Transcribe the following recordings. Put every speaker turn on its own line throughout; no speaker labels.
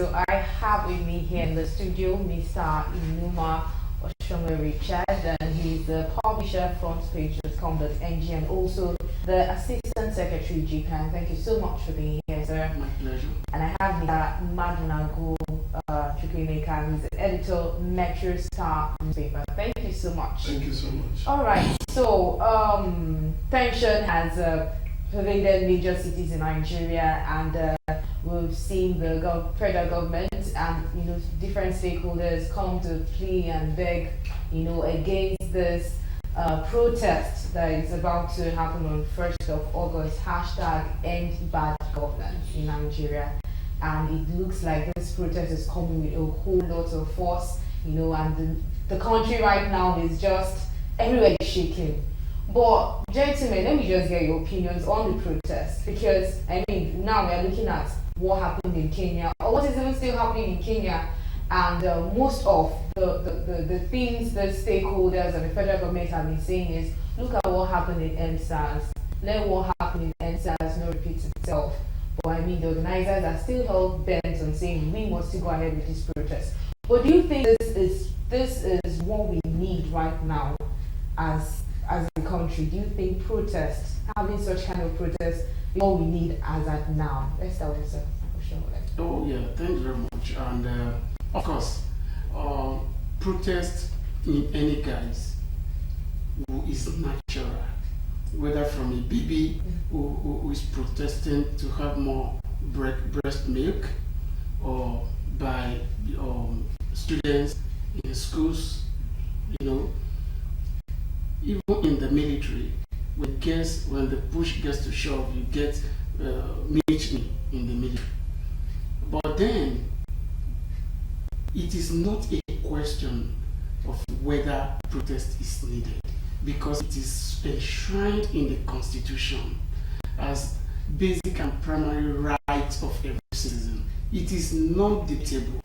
So I have with me here in the studio Mr. Inuma Oshome Richard, and he's the publisher frontpage.com.ng and also the Assistant Secretary GPAN. Thank you so much for being here, sir.
My pleasure.
And I have Mr. Madunagu Chukwemeka, who's the editor, Metro Star newspaper. Thank you so much.
Thank you so much.
All right. So tension has pervaded major cities in Nigeria, and we've seen the federal government and different stakeholders come to plea and beg against this protest that is about to happen on 1st of August, #End Bad Governance in Nigeria. And it looks like this protest is coming with a whole lot of force, and the country right now is just everywhere is shaking. But gentlemen, let me just get your opinions on the protest, because now we are looking at what happened in Kenya, or what is even still happening in Kenya, and most of the things the stakeholders and the federal government have been saying is, look at what happened in EndSARS, let what happened in EndSARS not repeat itself. But the organizers are still hell bent on saying we must still go ahead with this protest. But do you think this is what we need right now as a country? Do you think protests, having such kind of protests, is what we need as at now? Let's start with Sir.
Oh yeah, thank you very much. And of course, protest in any guise is natural. Whether from a baby who is protesting to have more breast milk, or by students in schools, even in the military, when the push gets to shove, you get military in the military. But then, it is not a question of whether protest is needed, because it is enshrined in the Constitution as basic and primary rights of every citizen. It is not debatable.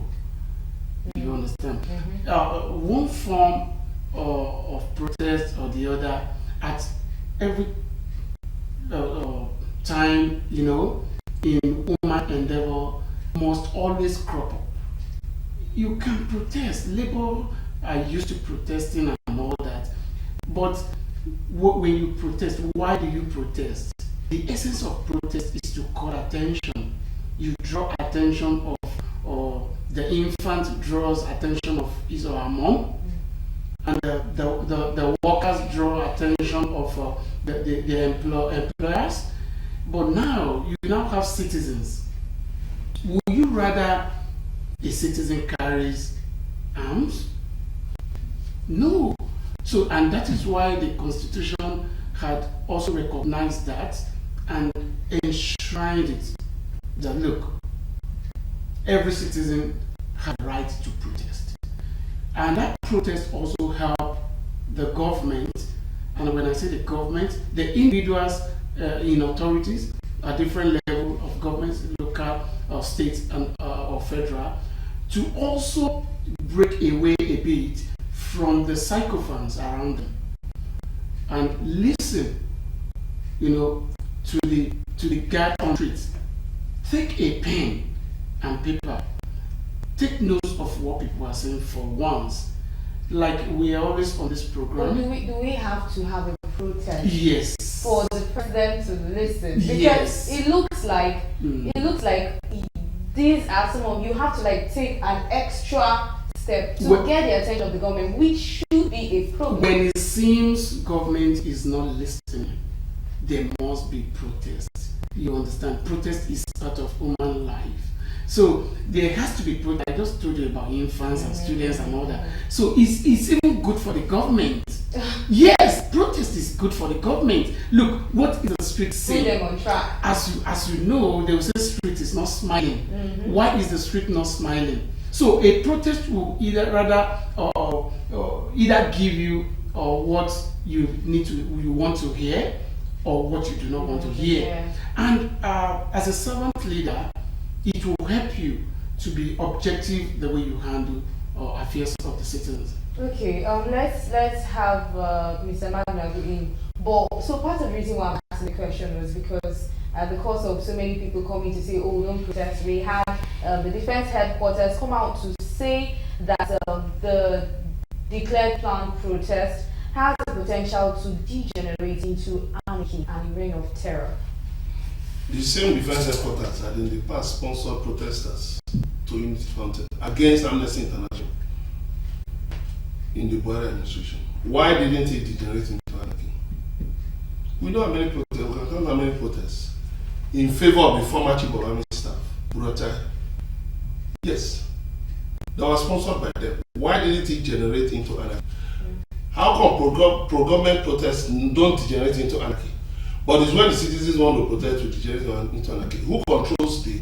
You understand? One form of protest or the other at every time, in human endeavor, must always crop up. You can protest. Labor are used to protesting and all that. But when you protest, why do you protest? The essence of protest is to call attention. You draw attention or the infant draws attention of his or her mom, and the workers draw attention of the employers. But now you now have citizens. Would you rather a citizen carries arms? No. So, and that is why the Constitution had also recognized that and enshrined it, that look, every citizen has the right to protest. And that protest also helped the government, and when I say the government, the individuals in authorities at different levels of governments, local or state and or federal, to also break away a bit from the sycophants around them and listen, to the guard on streets. Take a pen and paper. Take notes of what people are saying for once. Like we are always on this program.
But do we have to have a protest?
Yes.
For the president to listen? Because
yes.
It looks like these are some of you have to take an extra step to get the attention of the government, which should be a problem.
When it seems government is not listening, there must be protest. You understand? Protest is part of human life. So there has to be protest. I just told you about infants and students and all that. So it's even good for the government. Yes, protest is good for the government. Look, what is the street saying?
Put them on track.
As you know, they will say street is not smiling. Why is the street not smiling? So a protest will either give you what you want to hear, or what you do not want to hear.
Yeah.
And as a servant leader, it will help you to be objective the way you handle affairs of the citizens.
Okay, let's have Mr. Madunagu in. But so part of the reason why I'm asking the question was because because of so many people coming to say, oh, don't protest, we had the defense headquarters come out to say that the declared planned protest has the potential to degenerate into anarchy and a reign of terror.
The same defense headquarters had in the past sponsored protesters to Unity Fountain against Amnesty International in the Buhari administration. Why didn't it degenerate into anarchy? We don't have many protests. We can't have many protests in favor of the former chief of army staff, Buratai. Yes, that was sponsored by them. Why didn't it generate into anarchy? How come pro-government protests don't degenerate into anarchy? But it's when the citizens want to protest to degenerate into anarchy. Who controls the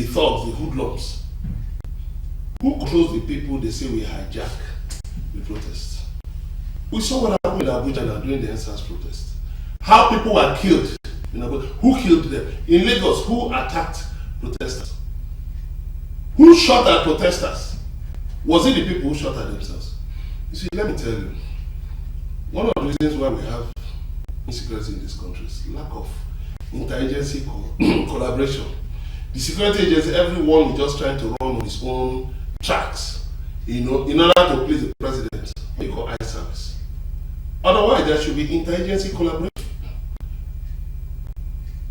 thugs, the hoodlums? Who controls the people they say we hijack the protests? We saw what happened in Abuja now during the NSAS protest. How people were killed in Abuja. Who killed them? In Lagos, who attacked protesters? Who shot at protesters? Was it the people who shot at themselves? You see, let me tell you, one of the reasons why we have insecurity in this country is lack of interagency collaboration. The security agency, everyone is just trying to run on his own tracks, in order to please the president, what you call eye service. Otherwise, there should be interagency collaboration.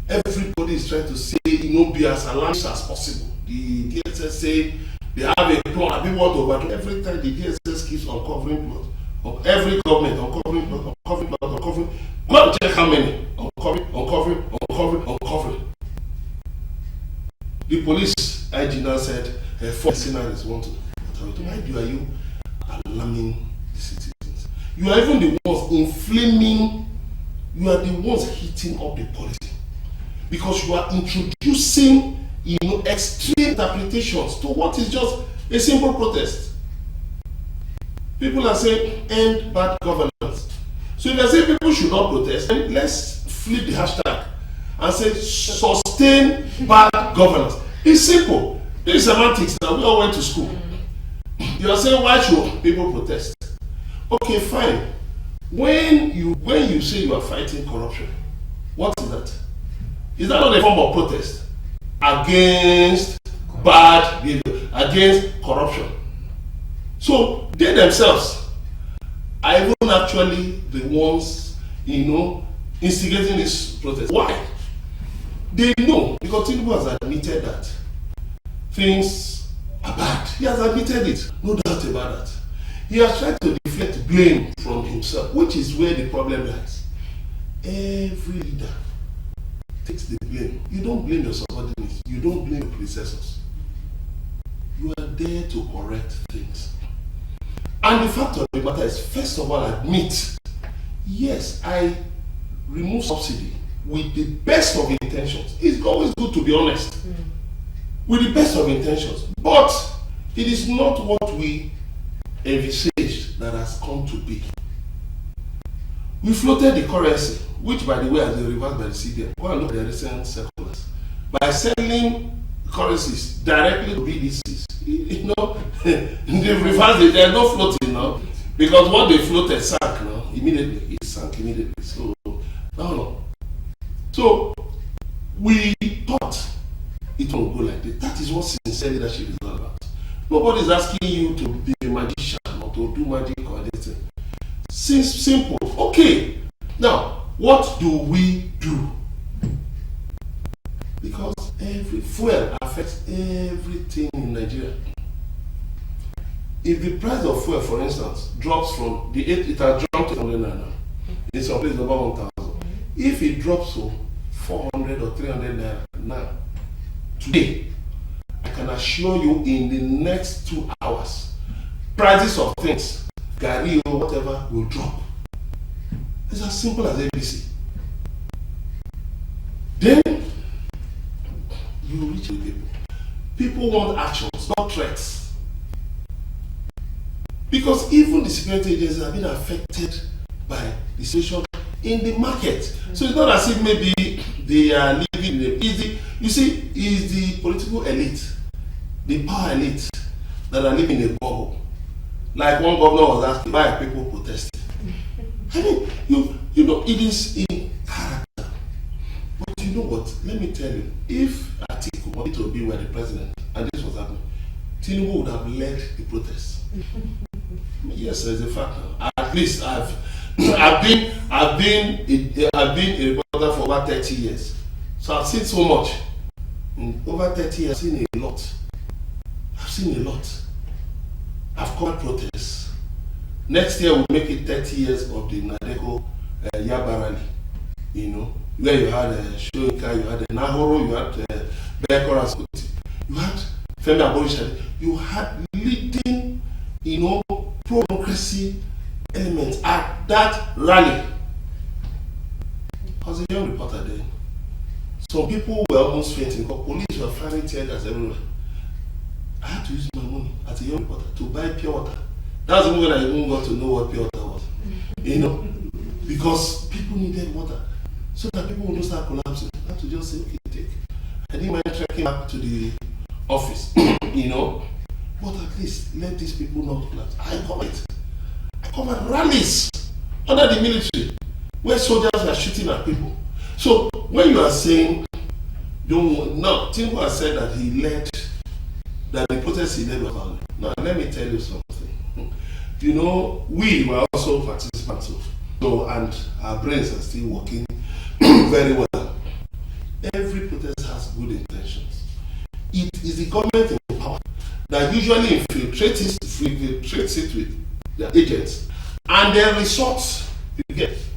Everybody is trying to say, be as alarmist as possible. The DSS say they have a plan. People want to overdo. Every time the DSS keeps uncovering plot of every government, uncovering. Go and check how many. Uncovering. The police IG now said 4 scenarios want to. Why are you alarming the citizens? You are even the ones inflaming, you are the ones heating up the policy. Because you are introducing extreme interpretations to what is just a simple protest. People are saying end bad governance. So if they say people should not protest, then let's flip the hashtag and say sustain bad governance. It's simple. This is semantics. Now we all went to school. You are saying why should people protest? Okay, fine. When you say you are fighting corruption, what is that? Is that not a form of protest against bad behavior, against corruption? So they themselves are even actually the ones, instigating this protest. Why? They know, because Tinubu has admitted that things are bad. He has admitted it, no doubt about that. He has tried to deflect blame from himself, which is where the problem lies. Every leader takes the blame. You don't blame your subordinates. You don't blame your predecessors. You are there to correct things. And the fact of the matter is, first of all, admit, yes, I remove subsidy with the best of intentions. It's always good to be honest. With the best of intentions. But it is not what we envisaged that has come to be. We floated the currency, which by the way has been reversed by the CBN. Go and look at the recent circulars. By selling currencies directly to BDCs, they've reversed it. There's no floating now. Because what they floated sank now, immediately. It sank immediately. So, no. So, we thought it will go like that. That is what sincere leadership is all about. Nobody is asking you to be a magician or to do magic or anything. Simple. Okay. Now, what do we do? Because every fuel affects everything in Nigeria. If the price of fuel, for instance, drops from the 8, it has dropped to 100 naira now. In some places over 1,000. If it drops to 400 or 300 naira now, today, I can assure you in the next 2 hours, prices of things, Gary or whatever, will drop. It's as simple as ABC. Then, you reach the people. People want actions, not threats. Because even the security agencies have been affected by the situation in the market. So it's not as if maybe they are living in a easy. You see, it's the political elite, the power elite that are living in a bubble. Like one governor was asking, why are people protesting? I mean, it is in let me tell you, if Atiku wanted to be where the president and this was happening, Tinubu would have led the protests. Yes, there's a fact now. At least I've been a reporter for over 30 years. So I've seen so much. In over 30 years, I've seen a lot. I've covered protests. Next year we'll make it 30 years of the Nadeko Yaba rally. You know, where you had Shoinka, you had Nahoro, you had Bekor Askuti, you had Femi Aborisha, you had leading, you know, pro-democracy elements at that rally. I was a young reporter then. Some people were almost fainting because police were firing tear gas everywhere. I had to use my money as a young reporter to buy pure water. That's when I even got to know what pure water was. You know, because people needed water. So that people would not start collapsing. I had to just say, okay, take. I didn't mind trekking back to the office, you know. But at least let these people not collapse. I covered rallies under the military where soldiers were shooting at people. So when you are saying, Tinubu has said that that the protest he led was violent. Now let me tell you something. You know, we were also participants so, and our brains are still working very well. Every protest has good intentions. It is the government in power that usually infiltrates it with their agents, and their resort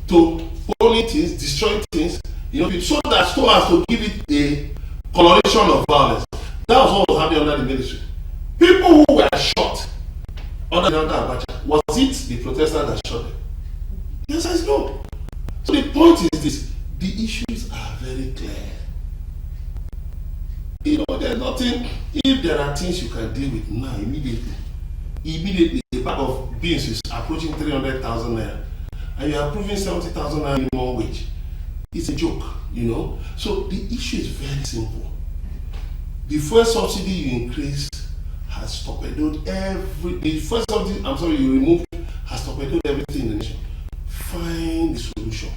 to pulling things, destroying things, you know, so as to give it a coloration of violence. That was what was happening under the military. People who were shot under Abacha, was it the protesters that shot them? Yes, I know. So the point is this: the issues are very clear. You know, there's nothing. If there are things you can deal with now, immediately, a bag of beans is approaching 300,000 naira, and you are approving 70,000 naira minimum wage. It's a joke, you know. So the issue is very simple. The first subsidy you increased has torpedoed the first subsidy, you removed has torpedoed everything in the nation. Find the solution.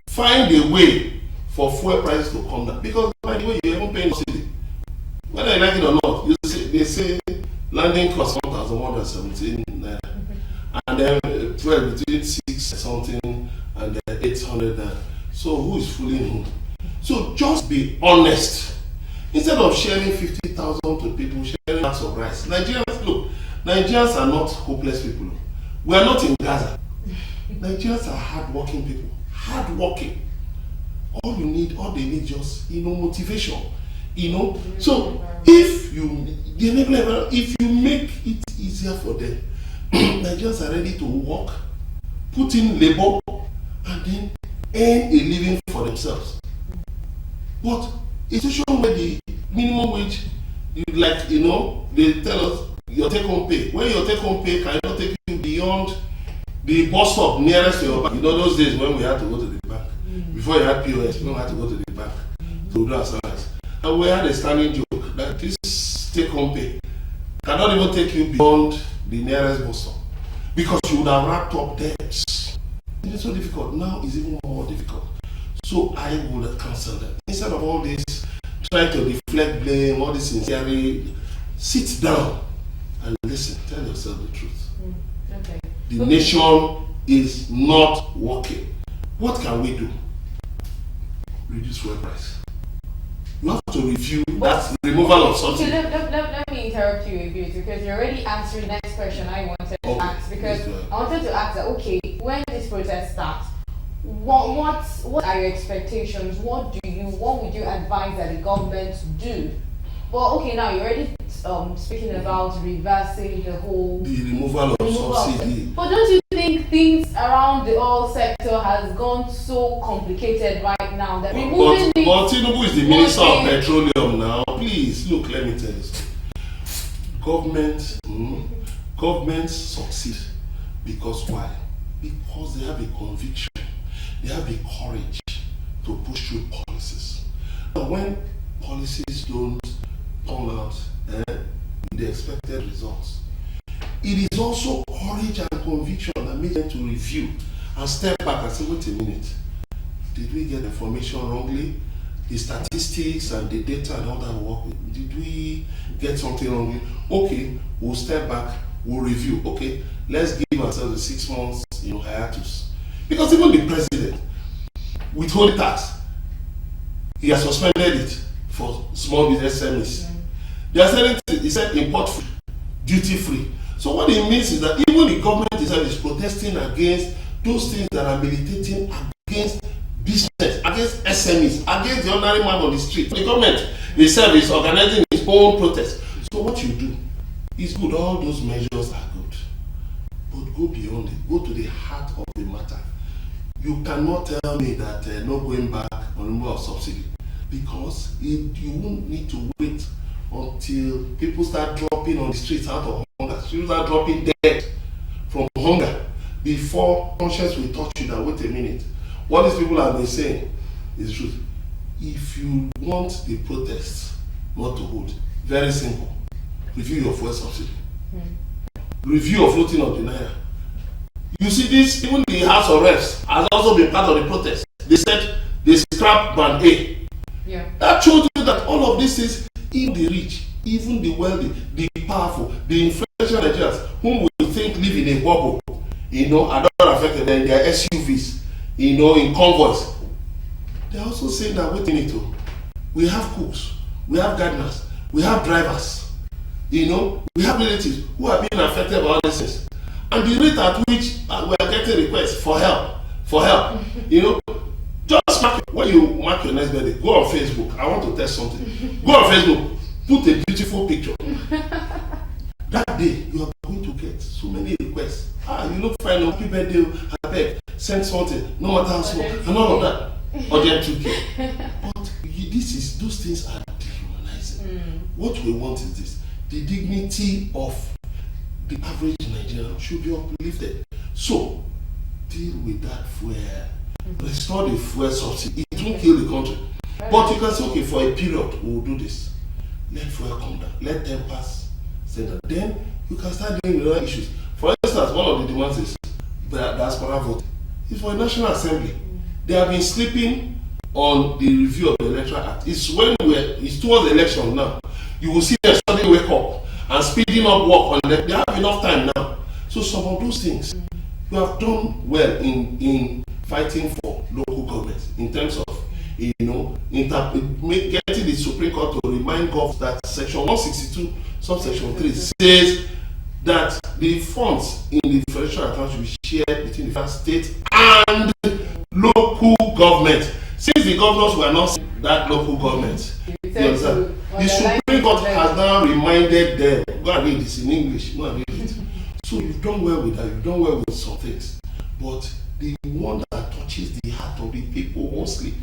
Find a way for fuel prices to come down. Because by the way, you're even paying subsidy. Whether you like it or not, they say landing costs 1,117 naira. And then fuel between 6 something and 800 naira. So who is fooling who? So just be honest. Instead of sharing 50,000 to people, sharing bags of rice. Nigerians are not hopeless people. We are not in Gaza. Nigerians are hardworking people. Hardworking. All they need just, motivation. So if you make it easier for them, Nigerians are ready to work, put in labor, and then earn a living for themselves. But a situation where the minimum wage, they tell us your take-home pay. When your take-home pay cannot take you beyond the bus stop nearest to your bank. You know those days when we had to go to the bank. Before you had POS, we had to go to the bank to do our salaries. And we had a standing joke that this take-home pay cannot even take you beyond the nearest bus stop because you would have racked up debts. It's so difficult. Now it's even more difficult. So I would cancel that. Instead of all this trying to deflect blame, all this sincerity, sit down and listen. Tell yourself the truth.
Okay.
The nation is not working. What can we do? Reduce fuel price. You have to review that removal of subsidy.
Let me interrupt you a bit because you're already answering the next question I wanted to ask. Because I wanted to ask that, okay, when this protest starts, what are your expectations? What would you advise that the government do? Well, okay, now you're already speaking about reversing the
removal of subsidy.
But don't you think things around the oil sector has gone so complicated right now that removing
But Tinubu is the Minister of Petroleum now. Please, look, let me tell you something. Governments succeed because why? Because they have a conviction. They have the courage to push through policies. And when policies don't turn out with the expected results, it is also courage and conviction that makes them to review and step back and say, wait a minute, did we get information wrongly? the statistics and the data and all that we work with, did we get something wrong? Okay, we'll step back, we'll review. Okay, let's give ourselves a 6 months, hiatus. Because even the president, withholding tax, he has suspended it for small business SMEs. They are saying he said import food, duty free. So what it means is that even the government itself is protesting against those things that are militating against business, against SMEs, against the ordinary man on the street. The government itself is organizing its own protest. So what you do is good. All those measures are good. But go beyond it. Go to the heart of the matter. You cannot tell me that no going back on removal of subsidy, because you won't need to wait until people start dropping on the streets out of hunger. People start dropping dead from hunger before conscience will touch you that wait a minute. What these people have been saying is true. If you want the protests not to hold, very simple. Review your fuel subsidy. Review your floating of the naira. You see this, even the House of Reps has also been part of the protest. They said they scrap band A.
Yeah. That
shows you that all of this is even the rich, even the wealthy, the powerful, the influential Nigerians whom we think live in a bubble, are not affected in their SUVs, in convoys. They're also saying that wait a minute, we have cooks, we have gardeners, we have drivers, we have relatives who are being affected by all these things. And the rate at which we are getting requests for help, just when you mark your next birthday, go on Facebook. I want to test something. Go on Facebook, put a beautiful picture. That day, you are going to get so many requests. You look fine, happy birthday, I send something, no matter how small, and all of that. Or they're 2K. But those things are dehumanizing. What we want is this: the dignity of the average Nigerian should be uplifted. So, deal with that fuel. Restore the fuel subsidy. It won't kill the country. But you can say, okay, for a period, we will do this. Let fuel come down. Let them pass. Then you can start dealing with other issues. For instance, one of the demands is the diaspora vote. It's for a National Assembly. They have been sleeping on the review of the Electoral Act. It's towards the election now. You will see them suddenly wake up and speeding up work on them. They have enough time now. So some of those things, you have done well in fighting for local governments in terms of getting the Supreme Court to remind governments that Section 162, subsection 3 says that the funds in the federal account should be shared between the first state and local government. Since the governors were not that local government, the Supreme Court has now reminded them. Go and read this in English. Go and read it. So you've done well with that. You've done well with some things, but the one that touches the heart of the people mostly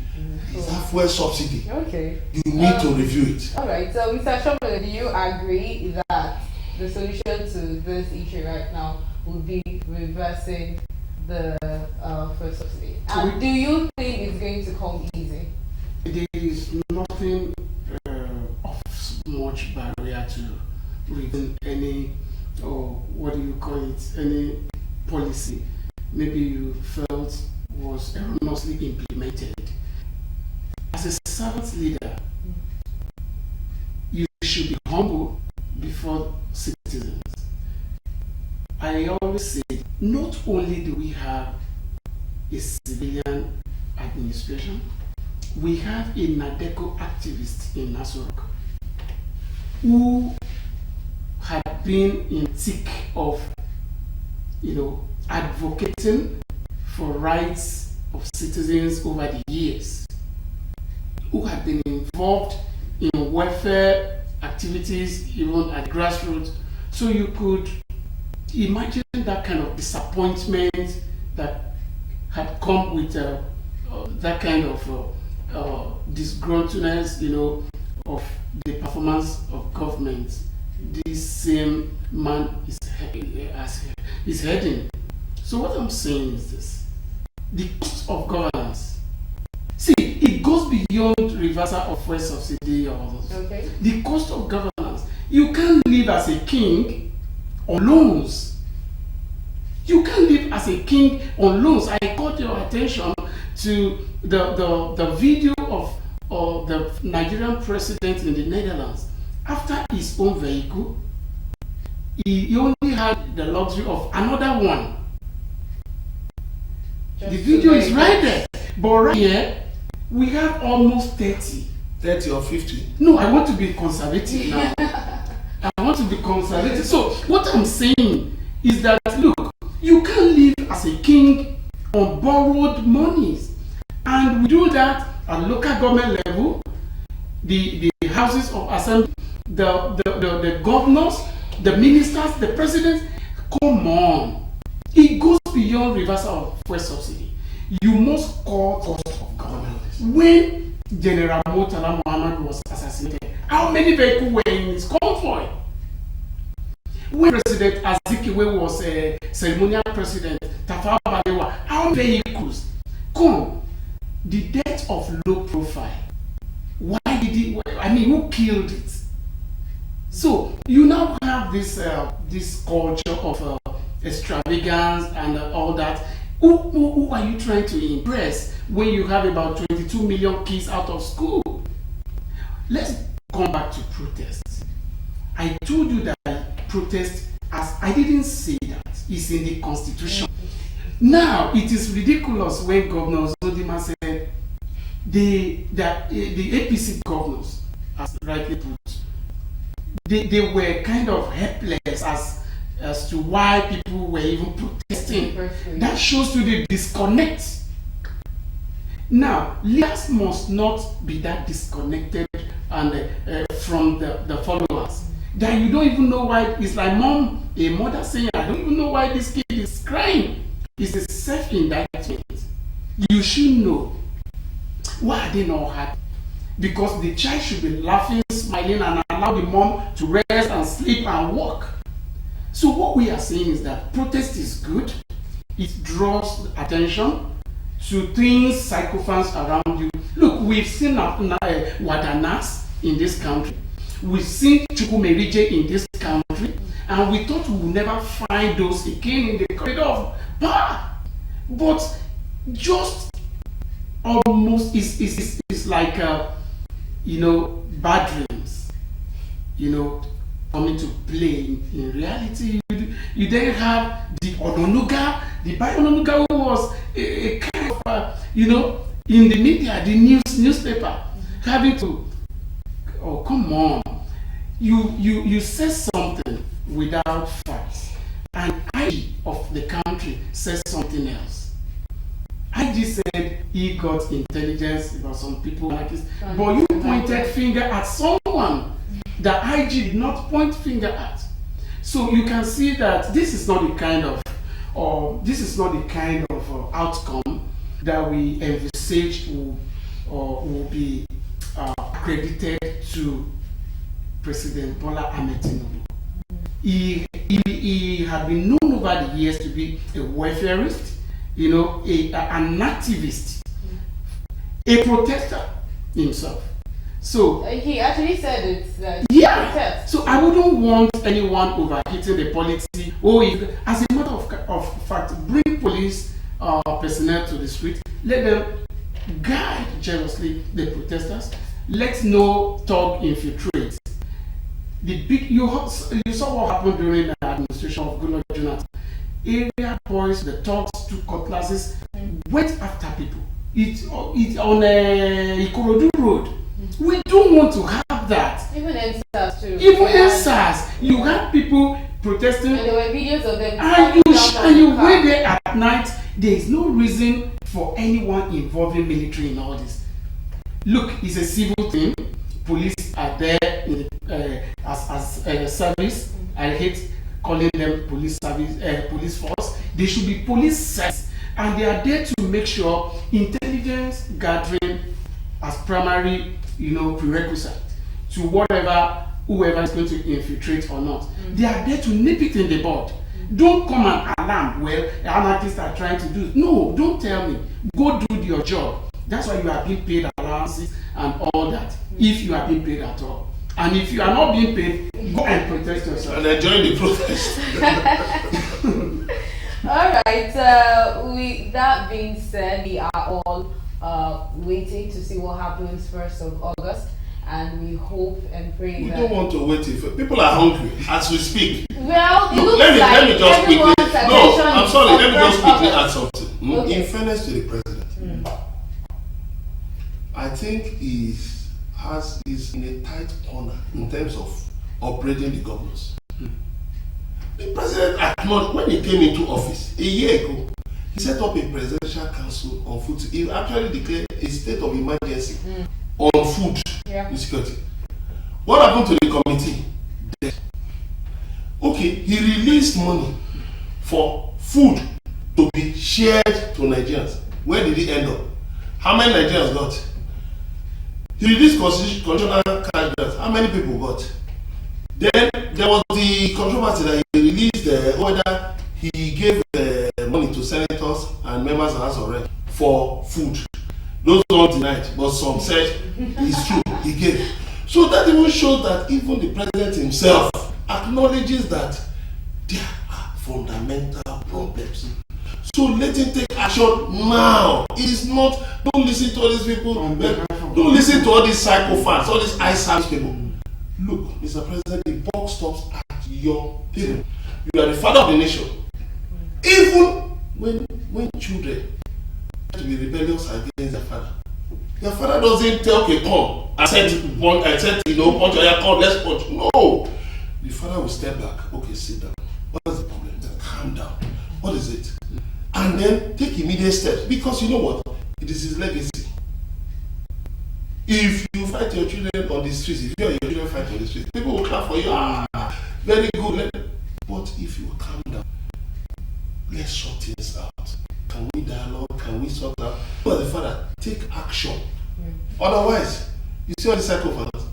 is that fuel subsidy.
Okay.
You need to review it.
All right. So, Mr. Shomole, do you agree that the solution to this issue right now would be reversing the fuel subsidy? And do you think it's going to come easy?
There is nothing of much barrier to reading any, any policy maybe you felt was erroneously implemented. As a servant leader, you should be humble before citizens. I always say, not only do we have a civilian administration, we have a NADECO activist in Nasrok who had been in thick of, advocating for rights of citizens over the years, who had been involved in welfare activities even at grassroots. So you could imagine that kind of disappointment that had come with that kind of disgruntledness, of the performance of government. This same man is heading. So what I'm saying is this: the cost of governance. See, it goes beyond reversal of fuel subsidy or others.
Okay.
The cost of governance. You can't live as a king on loans. You can't live as a king on loans. I caught your attention to the video of or the Nigerian president in the Netherlands, after his own vehicle, he only had the luxury of another one.
Just
The video
to
is
make
right there. But right here, we have almost 30.
30 or 50.
No, I want to be conservative now. I want to be conservative. So what I'm saying is that, look, you can't live as a king on borrowed monies. And we do that at local government level, the houses of assembly, the governors, the ministers, the presidents. Come on. It goes beyond reversal of fuel subsidy. You must call cost of government. When General Murtala Muhammad was assassinated, how many vehicles were in his convoy? When President Azikiwe was a ceremonial president, Tafawa Balewa, how many vehicles? Come, the death of low profile. Why did he? I mean, who killed it? So you now have this culture of extravagance and all that. Who are you trying to impress when you have about 22 million kids out of school? Let's come back to protests. I told you that protest, as I didn't say that, is in the constitution. Now it is ridiculous when Governor Zodima said the APC governors, as rightly put, they were kind of helpless as to why people were even protesting. That shows you the disconnect. Now, leaders must not be that disconnected and from the followers. That you don't even know why. It's like a mother saying, I don't even know why this kid is crying. It's a self-indictment. You should know. Why are they not happy? Because the child should be laughing, smiling, and allow the mom to rest and sleep and walk. So what we are saying is that protest is good. It draws attention to things, sycophants around you. Look, we've seen Wadanas in this country. We've seen Chukwumerije in this country. And we thought we would never find those again in the corridor of power. But just almost it's like bad dreams, coming to play. In reality, you then have the Ononuga, the Ononuga, who was a kind of in the media, the newspaper, having to, oh come on, you say something without facts, and IG of the country says something else. IG said he got intelligence about some people like this, but you pointed finger at someone that IG did not point finger at. So you can see that this is not the kind of outcome that we envisaged will be accredited to President Bola Ahmed Tinubu. He had been known over the years to be a welfareist, an activist, a protester himself. So
he actually said it.
Yeah. So I wouldn't want anyone overheating the policy. As a matter of fact, bring police personnel to the street. Let them guide jealously the protesters. Let no thug infiltrate. You saw what happened during the administration of Goodluck Jonathan. Area boys, the thugs, took cutlasses, went after people. It's on Ikorodu Road. We don't want to have that.
Even NSAS too.
Even NSAS, you have people protesting.
And there were videos of them.
And you wait there at night. There is no reason for anyone involving military in all this. Look, it's a civil thing. Police are there as service. I hate calling them police service, police force. They should be police service, and they are there to make sure intelligence gathering as primary, prerequisite to whoever is going to infiltrate or not. They are there to nip it in the bud. Don't come and alarm. Well, anarchists are trying to do. No, don't tell me. Go do your job. That's why you are being paid allowances and all that. If you are being paid at all, and if you are not being paid, go and protest yourself
and enjoy the protest.
All right. With that being said, we are all waiting to see what happens 1st of August, and we hope and pray
We
that.
don't want to wait if people are hungry as we speak.
Well, it
Look,
looks
let me
like
just quickly.
everyone's attention
No, I'm
is
sorry.
on
Let me just
1st
quickly add
August.
something.
Okay.
In fairness to the president, I think he's in a tight corner in terms of upgrading the governors. The president acknowledged when he came into office a year ago, he set up a presidential council on food. He actually declared a state of emergency on food insecurity. What happened to the committee? Dead. Okay, he released money for food to be shared to Nigerians. Where did it end up? How many Nigerians got? He released constitutional cash grants. How many people got? Then there was the controversy that he released whether he gave money to senators and members of the House of Reps for food. Those don't deny it, but some said it's true, he gave. So that even shows that even the president himself acknowledges that there are fundamental problems. So let him take action now. It is not, don't listen to all these people, don't listen to all these psychophants, all these eye service people. Look, Mr. President, the buck stops at your table. You are the father of the nation. Even when children to be rebellious against their father doesn't tell, okay, come, I said, punch on your come, let's punch. No. The father will step back. Okay, sit down. What is the problem? Calm down. What is it? And then take immediate steps. Because you know what? It is his legacy. If you fight your children on the streets, if you and your children fight on the streets, people will clap for you. Very good. But if you calm down, let's sort things out. Can we dialogue? Can we sort out? You as the father, take action. Otherwise, you see all the psychopaths.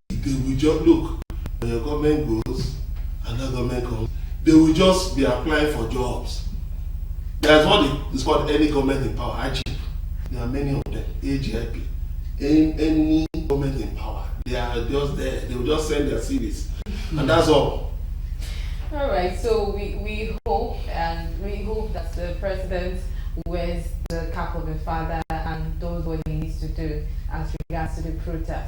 They will just look. When your government goes, another government comes, they will just be applying for jobs. That's what is called any government in power, AGIP. There are many of them, AGIP. Any government in power, they are just there. They will just send their CVs. And that's all.
All right, so we hope that the president wears the cap of a father and does what he needs to do as regards to the protest.